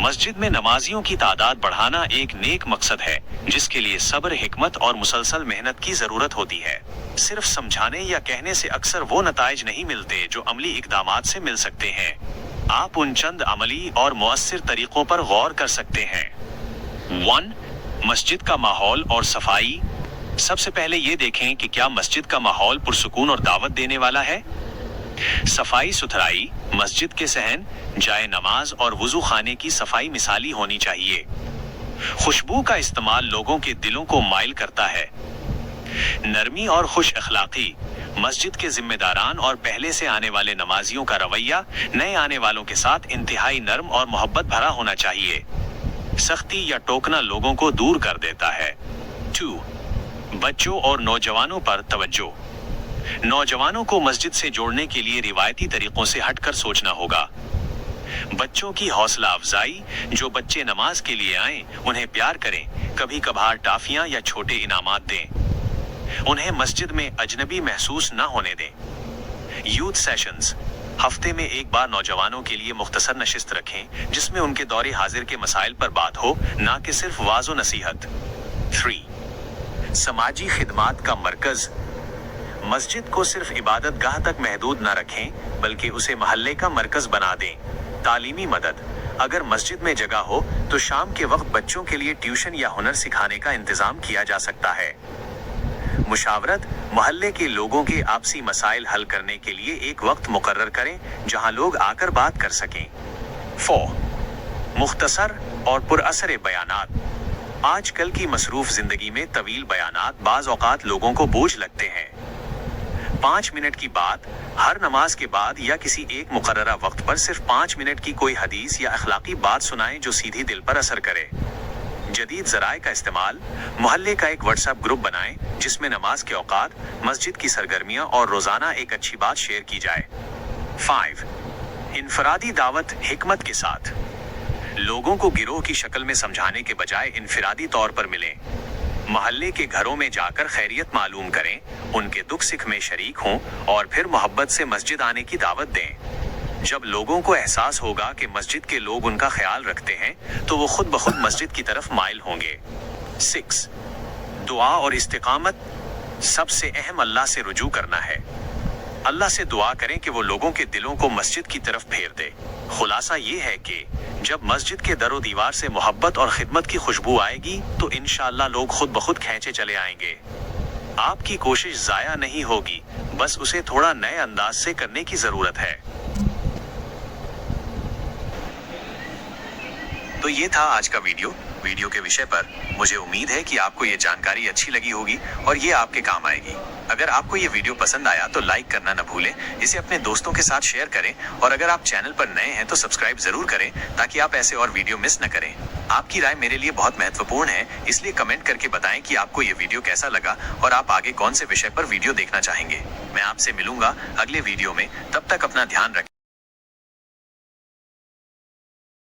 मस्जिद में नमाजियों की तादाद बढ़ाना एक नेक मकसद है, जिसके लिए सब्र, हिकमत और मुसलसल मेहनत की जरूरत होती है। सिर्फ समझाने या कहने से अक्सर वो नताइज नहीं मिलते जो अमली इकदामात से मिल सकते हैं। आप उन चंद अमली और मुअस्सिर तरीकों पर गौर कर सकते हैं। 1. मस्जिद का माहौल और सफाई। सबसे पहले ये देखें कि क्या मस्जिद का माहौल पुरसुकून और दावत देने वाला है। सफाई सुथराई, मस्जिद के सहन, जाए नमाज और वुजू खाने की सफाई मिसाली होनी चाहिए। खुशबू का इस्तेमाल लोगों के दिलों को माइल करता है। नरमी और खुश अखलाकी, मस्जिद के जिम्मेदारान और पहले से आने वाले नमाजियों का रवैया नए आने वालों के साथ इंतहाई नर्म और मोहब्बत भरा होना चाहिए। सख्ती या टोकना लोगों को दूर कर देता है। 2. बच्चों और नौजवानों पर तवज्जो। नौजवानों को मस्जिद से जोड़ने के लिए रिवायती तरीकों से हटकर सोचना होगा। बच्चों की हौसला अफजाई, जो बच्चे नमाज के लिए आए उन्हें प्यार करें, कभी कभार टाफियां या छोटे इनामात दें। उन्हें मस्जिद में अजनबी महसूस न होने दें। यूथ सेशंस, हफ्ते में एक बार नौजवानों के लिए मुख्तसर नशिस्त रखें जिसमें उनके दौरे हाजिर के मसाइल पर बात हो, ना कि सिर्फ वाज़ो नसीहत। 3. समाजी खिदमात का मरकज। मस्जिद को सिर्फ इबादत गाह तक महदूद न रखें, बल्कि उसे महल्ले का मरकज बना दें। तालीमी मदद, अगर मस्जिद में जगह हो तो शाम के वक्त बच्चों के लिए ट्यूशन या हुनर सिखाने का इंतजाम किया जा सकता है। मुशावरत, मोहल्ले के लोगों के आपसी मसाइल हल करने के लिए एक वक्त मुकर्रर करें जहां लोग आकर बात कर सकें। 4. मुख्तसर और पुरअसर बयानात। आजकल की मसरूफ जिंदगी में तवील बयानात बाज़ औक़ात लोगों को बोझ लगते हैं। 5 मिनट की बात, हर नमाज के बाद या किसी एक मुकर्ररा वक्त पर सिर्फ 5 मिनट की कोई हदीस या अखलाकी बात सुनाएं जो सीधी दिल पर असर करे। जदीद ज़राए का इस्तेमाल, मोहल्ले का एक व्हाट्सएप ग्रुप बनाएं जिसमें नमाज के औकात, मस्जिद की सरगर्मियां और रोजाना एक अच्छी बात शेयर की जाए। 5. इनफरादी दावत हिकमत के साथ। लोगों को गिरोह की शक्ल में समझाने के बजाय इनफरादी तौर पर मिलें। मोहल्ले के घरों में जाकर खैरियत मालूम करें, उनके दुख सुख में शरीक हों और फिर मोहब्बत से मस्जिद आने की दावत दें। जब लोगों को एहसास होगा कि मस्जिद के लोग उनका ख्याल रखते हैं तो वो खुद ब खुद मस्जिद की तरफ माइल होंगे। 6. दुआ और इस्तिकामत। सबसे अहम अल्लाह से रुजू करना है। अल्लाह से दुआ करें कि वो लोगों के दिलों को मस्जिद की तरफ फेर दे। खुलासा ये है कि जब मस्जिद के दरो दीवार से मोहब्बत और खिदमत की खुशबू आएगी तो इंशाअल्लाह लोग खुद ब खुद खींचे चले आएंगे। आपकी कोशिश जाया नहीं होगी, बस उसे थोड़ा नए अंदाज से करने की जरूरत है। तो ये था आज का वीडियो के विषय पर। मुझे उम्मीद है कि आपको ये जानकारी अच्छी लगी होगी और ये आपके काम आएगी। अगर आपको ये वीडियो पसंद आया तो लाइक करना न भूलें, इसे अपने दोस्तों के साथ शेयर करें और अगर आप चैनल पर नए हैं तो सब्सक्राइब जरूर करें ताकि आप ऐसे और वीडियो मिस न करें। आपकी राय मेरे लिए बहुत महत्वपूर्ण है, इसलिए कमेंट करके बताएं कि आपको ये वीडियो कैसा लगा और आप आगे कौन से विषय पर वीडियो देखना चाहेंगे। मैं आपसे मिलूंगा अगले वीडियो में, तब तक अपना ध्यान रखें।